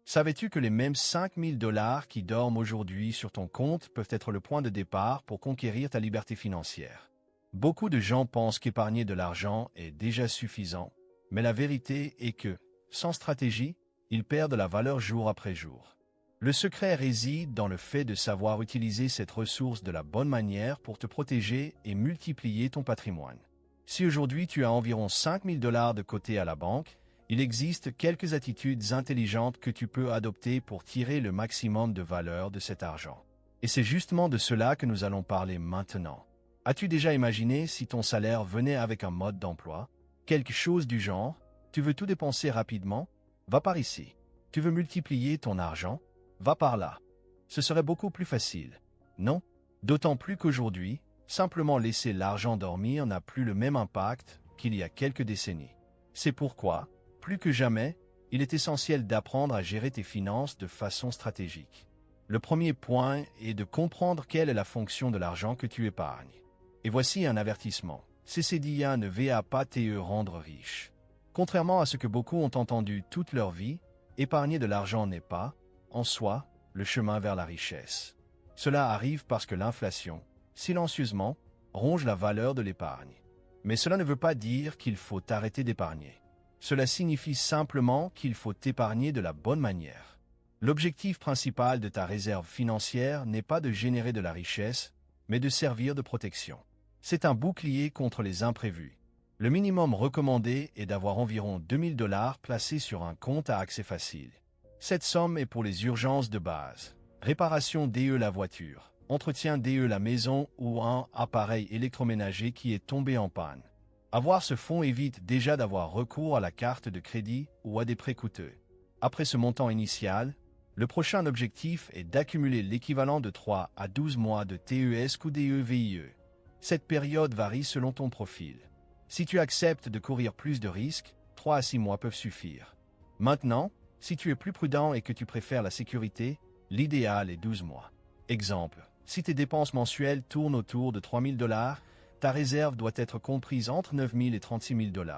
Savais-tu que les mêmes 5 000 $ qui dorment aujourd'hui sur ton compte peuvent être le point de départ pour conquérir ta liberté financière? Beaucoup de gens pensent qu'épargner de l'argent est déjà suffisant, mais la vérité est que, sans stratégie, ils perdent de la valeur jour après jour. Le secret réside dans le fait de savoir utiliser cette ressource de la bonne manière pour te protéger et multiplier ton patrimoine. Si aujourd'hui tu as environ 5 000 $ de côté à la banque, il existe quelques attitudes intelligentes que tu peux adopter pour tirer le maximum de valeur de cet argent. Et c'est justement de cela que nous allons parler maintenant. As-tu déjà imaginé si ton salaire venait avec un mode d'emploi? Quelque chose du genre, tu veux tout dépenser rapidement? Va par ici. Tu veux multiplier ton argent? Va par là. Ce serait beaucoup plus facile. Non? D'autant plus qu'aujourd'hui, simplement laisser l'argent dormir n'a plus le même impact qu'il y a quelques décennies. C'est pourquoi, plus que jamais, il est essentiel d'apprendre à gérer tes finances de façon stratégique. Le premier point est de comprendre quelle est la fonction de l'argent que tu épargnes. Et voici un avertissement. CCDIA ne va pas te rendre riche. Contrairement à ce que beaucoup ont entendu toute leur vie, épargner de l'argent n'est pas, en soi, le chemin vers la richesse. Cela arrive parce que l'inflation, silencieusement, ronge la valeur de l'épargne. Mais cela ne veut pas dire qu'il faut arrêter d'épargner. Cela signifie simplement qu'il faut épargner de la bonne manière. L'objectif principal de ta réserve financière n'est pas de générer de la richesse, mais de servir de protection. C'est un bouclier contre les imprévus. Le minimum recommandé est d'avoir environ 2 000 $ placés sur un compte à accès facile. Cette somme est pour les urgences de base. Réparation DE la voiture, entretien DE la maison ou un appareil électroménager qui est tombé en panne. Avoir ce fonds évite déjà d'avoir recours à la carte de crédit ou à des prêts coûteux. Après ce montant initial, le prochain objectif est d'accumuler l'équivalent de 3 à 12 mois de TES ou DEVIE. Cette période varie selon ton profil. Si tu acceptes de courir plus de risques, 3 à 6 mois peuvent suffire. Maintenant, si tu es plus prudent et que tu préfères la sécurité, l'idéal est 12 mois. Exemple, si tes dépenses mensuelles tournent autour de 3 000 $, ta réserve doit être comprise entre 9 000 et 36 000 $.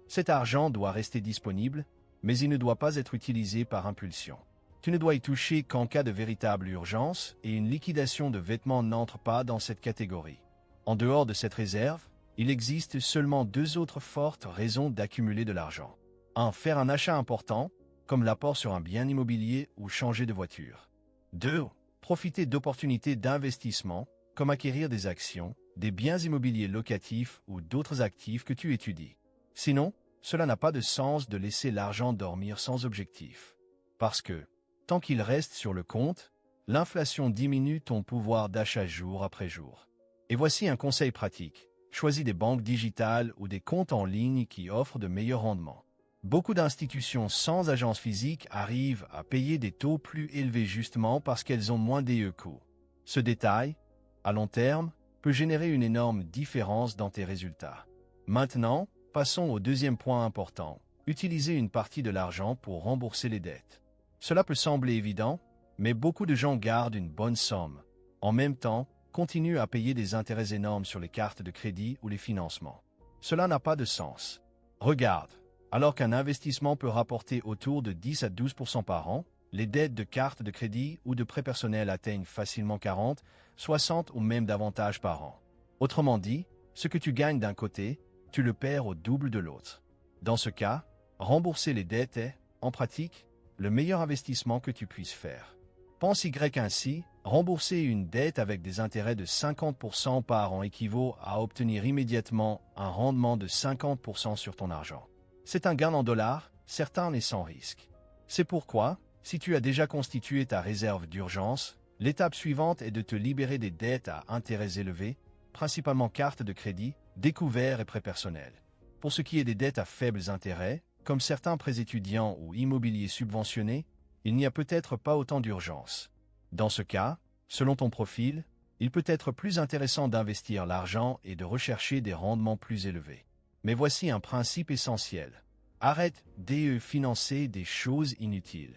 Cet argent doit rester disponible, mais il ne doit pas être utilisé par impulsion. Tu ne dois y toucher qu'en cas de véritable urgence et une liquidation de vêtements n'entre pas dans cette catégorie. En dehors de cette réserve, il existe seulement 2 autres fortes raisons d'accumuler de l'argent. 1. Faire un achat important, comme l'apport sur un bien immobilier ou changer de voiture. 2. Profiter d'opportunités d'investissement, comme acquérir des actions, des biens immobiliers locatifs ou d'autres actifs que tu étudies. Sinon, cela n'a pas de sens de laisser l'argent dormir sans objectif. Parce que, tant qu'il reste sur le compte, l'inflation diminue ton pouvoir d'achat jour après jour. Et voici un conseil pratique. Choisis des banques digitales ou des comptes en ligne qui offrent de meilleurs rendements. Beaucoup d'institutions sans agence physique arrivent à payer des taux plus élevés justement parce qu'elles ont moins de coûts. Ce détail, à long terme, peut générer une énorme différence dans tes résultats. Maintenant, passons au deuxième point important. Utiliser une partie de l'argent pour rembourser les dettes. Cela peut sembler évident, mais beaucoup de gens gardent une bonne somme. En même temps, continuent à payer des intérêts énormes sur les cartes de crédit ou les financements. Cela n'a pas de sens. Regarde, alors qu'un investissement peut rapporter autour de 10 à 12% par an, les dettes de cartes de crédit ou de prêts personnels atteignent facilement 40, 60 ou même davantage par an. Autrement dit, ce que tu gagnes d'un côté, tu le perds au double de l'autre. Dans ce cas, rembourser les dettes est, en pratique, le meilleur investissement que tu puisses faire. Pense ainsi, rembourser une dette avec des intérêts de 50% par an équivaut à obtenir immédiatement un rendement de 50% sur ton argent. C'est un gain en dollars, certain et sans risque. C'est pourquoi, si tu as déjà constitué ta réserve d'urgence, l'étape suivante est de te libérer des dettes à intérêts élevés, principalement cartes de crédit, découverts et prêts personnels. Pour ce qui est des dettes à faibles intérêts, comme certains prêts étudiants ou immobiliers subventionnés, il n'y a peut-être pas autant d'urgence. Dans ce cas, selon ton profil, il peut être plus intéressant d'investir l'argent et de rechercher des rendements plus élevés. Mais voici un principe essentiel. Arrête de financer des choses inutiles.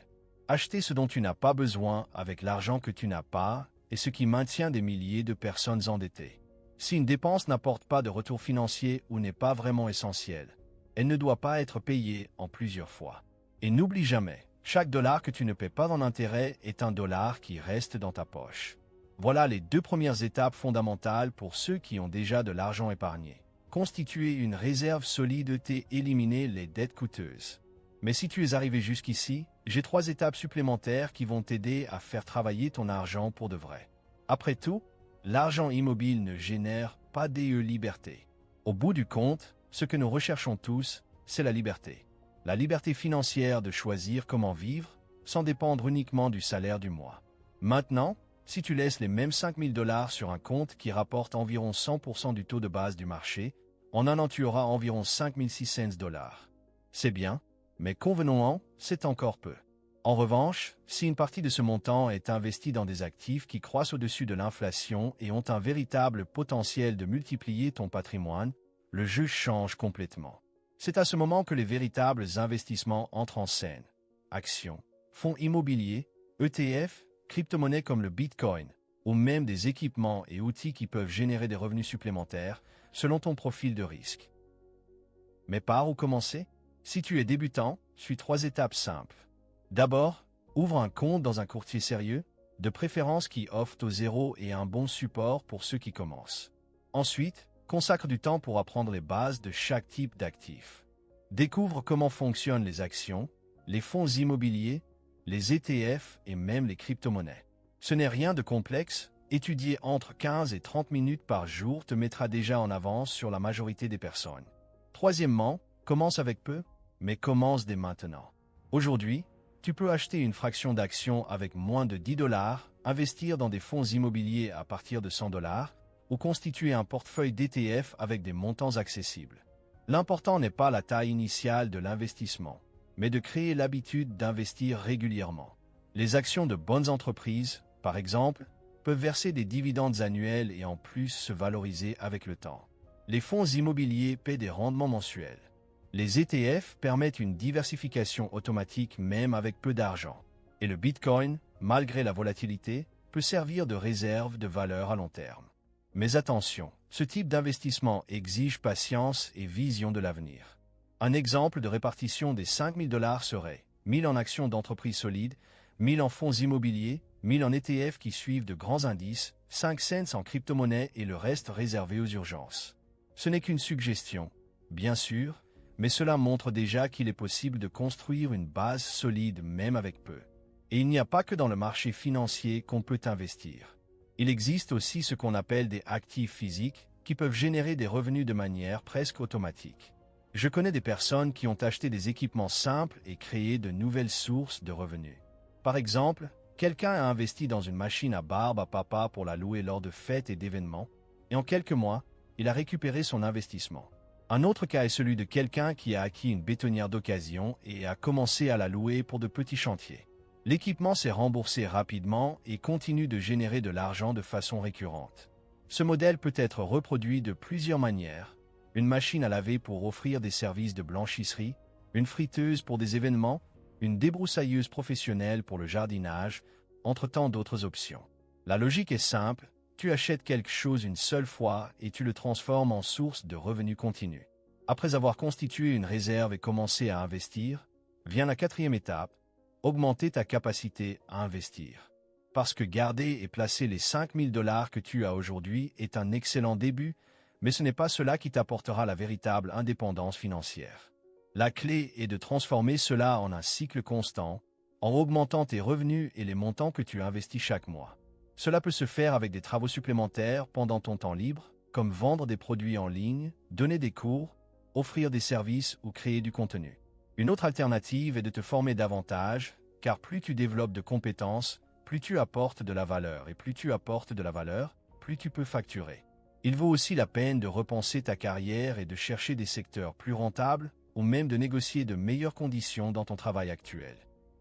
Acheter ce dont tu n'as pas besoin avec l'argent que tu n'as pas est ce qui maintient des milliers de personnes endettées. Si une dépense n'apporte pas de retour financier ou n'est pas vraiment essentielle, elle ne doit pas être payée en plusieurs fois. Et n'oublie jamais, Chaque dollar que tu ne paies pas en intérêt est un dollar qui reste dans ta poche. Voilà les 2 premières étapes fondamentales pour ceux qui ont déjà de l'argent épargné. Constituer une réserve solide et éliminer les dettes coûteuses. Mais si tu es arrivé jusqu'ici, j'ai 3 étapes supplémentaires qui vont t'aider à faire travailler ton argent pour de vrai. Après tout, l'argent immobile ne génère pas de liberté. Au bout du compte, ce que nous recherchons tous, c'est la liberté. La liberté financière de choisir comment vivre, sans dépendre uniquement du salaire du mois. Maintenant, si tu laisses les mêmes 5 000 $ sur un compte qui rapporte environ 100% du taux de base du marché, en un an tu auras environ 5 600 $. C'est bien, mais convenons-en, c'est encore peu. En revanche, si une partie de ce montant est investie dans des actifs qui croissent au-dessus de l'inflation et ont un véritable potentiel de multiplier ton patrimoine, le jeu change complètement. C'est à ce moment que les véritables investissements entrent en scène. Actions, fonds immobiliers, ETF, crypto-monnaies comme le Bitcoin, ou même des équipements et outils qui peuvent générer des revenus supplémentaires selon ton profil de risque. Mais par où commencer? Si tu es débutant, suis 3 étapes simples. D'abord, ouvre un compte dans un courtier sérieux, de préférence qui offre taux zéro et un bon support pour ceux qui commencent. Ensuite, consacre du temps pour apprendre les bases de chaque type d'actif. Découvre comment fonctionnent les actions, les fonds immobiliers, les ETF et même les crypto-monnaies. Ce n'est rien de complexe, étudier entre 15 et 30 minutes par jour te mettra déjà en avance sur la majorité des personnes. Troisièmement, commence avec peu, mais commence dès maintenant. Aujourd'hui, tu peux acheter une fraction d'action avec moins de 10 $, investir dans des fonds immobiliers à partir de 100 $ ou constituer un portefeuille d'ETF avec des montants accessibles. L'important n'est pas la taille initiale de l'investissement, mais de créer l'habitude d'investir régulièrement. Les actions de bonnes entreprises, par exemple, peuvent verser des dividendes annuels et en plus se valoriser avec le temps. Les fonds immobiliers paient des rendements mensuels. Les ETF permettent une diversification automatique même avec peu d'argent. Et le Bitcoin, malgré la volatilité, peut servir de réserve de valeur à long terme. Mais attention, ce type d'investissement exige patience et vision de l'avenir. Un exemple de répartition des 5 000 $ serait 1000 en actions d'entreprises solides, 1000 en fonds immobiliers, 1000 en ETF qui suivent de grands indices, 5 cents en crypto-monnaie et le reste réservé aux urgences. Ce n'est qu'une suggestion, bien sûr, mais cela montre déjà qu'il est possible de construire une base solide même avec peu. Et il n'y a pas que dans le marché financier qu'on peut investir. Il existe aussi ce qu'on appelle des actifs physiques qui peuvent générer des revenus de manière presque automatique. Je connais des personnes qui ont acheté des équipements simples et créé de nouvelles sources de revenus. Par exemple, quelqu'un a investi dans une machine à barbe à papa pour la louer lors de fêtes et d'événements, et en quelques mois, il a récupéré son investissement. Un autre cas est celui de quelqu'un qui a acquis une bétonnière d'occasion et a commencé à la louer pour de petits chantiers. L'équipement s'est remboursé rapidement et continue de générer de l'argent de façon récurrente. Ce modèle peut être reproduit de plusieurs manières. Une machine à laver pour offrir des services de blanchisserie, une friteuse pour des événements, une débroussailleuse professionnelle pour le jardinage, entre tant d'autres options. La logique est simple. Tu achètes quelque chose une seule fois et tu le transformes en source de revenus continus. Après avoir constitué une réserve et commencé à investir, vient la 4e étape, augmenter ta capacité à investir. Parce que garder et placer les 5 000 $ que tu as aujourd'hui est un excellent début, mais ce n'est pas cela qui t'apportera la véritable indépendance financière. La clé est de transformer cela en un cycle constant, en augmentant tes revenus et les montants que tu investis chaque mois. Cela peut se faire avec des travaux supplémentaires pendant ton temps libre, comme vendre des produits en ligne, donner des cours, offrir des services ou créer du contenu. Une autre alternative est de te former davantage, car plus tu développes de compétences, plus tu apportes de la valeur, et plus tu apportes de la valeur, plus tu peux facturer. Il vaut aussi la peine de repenser ta carrière et de chercher des secteurs plus rentables, ou même de négocier de meilleures conditions dans ton travail actuel.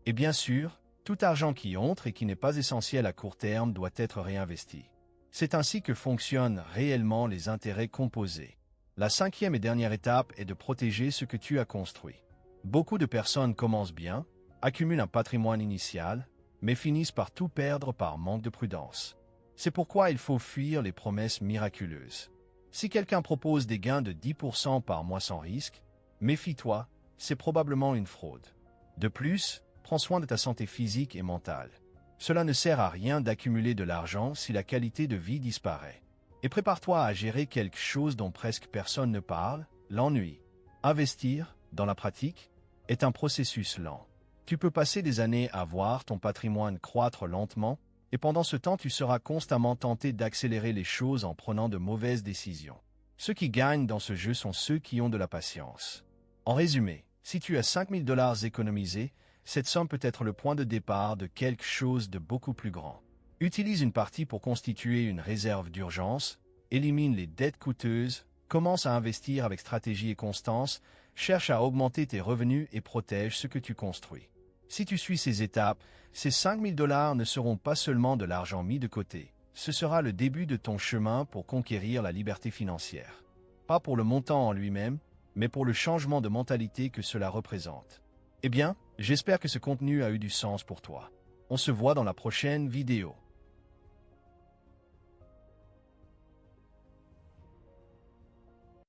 Et bien sûr, tout argent qui entre et qui n'est pas essentiel à court terme doit être réinvesti. C'est ainsi que fonctionnent réellement les intérêts composés. La 5e et dernière étape est de protéger ce que tu as construit. Beaucoup de personnes commencent bien, accumulent un patrimoine initial, mais finissent par tout perdre par manque de prudence. C'est pourquoi il faut fuir les promesses miraculeuses. Si quelqu'un propose des gains de 10% par mois sans risque, méfie-toi, c'est probablement une fraude. De plus, Prends soin de ta santé physique et mentale. Cela ne sert à rien d'accumuler de l'argent si la qualité de vie disparaît. Et prépare-toi à gérer quelque chose dont presque personne ne parle, l'ennui. Investir, dans la pratique, est un processus lent. Tu peux passer des années à voir ton patrimoine croître lentement, et pendant ce temps tu seras constamment tenté d'accélérer les choses en prenant de mauvaises décisions. Ceux qui gagnent dans ce jeu sont ceux qui ont de la patience. En résumé, si tu as 5 000 $ économisés, cette somme peut être le point de départ de quelque chose de beaucoup plus grand. Utilise une partie pour constituer une réserve d'urgence, élimine les dettes coûteuses, commence à investir avec stratégie et constance, cherche à augmenter tes revenus et protège ce que tu construis. Si tu suis ces étapes, ces 5 000 $ ne seront pas seulement de l'argent mis de côté. Ce sera le début de ton chemin pour conquérir la liberté financière. Pas pour le montant en lui-même, mais pour le changement de mentalité que cela représente. Eh bien, j'espère que ce contenu a eu du sens pour toi. On se voit dans la prochaine vidéo.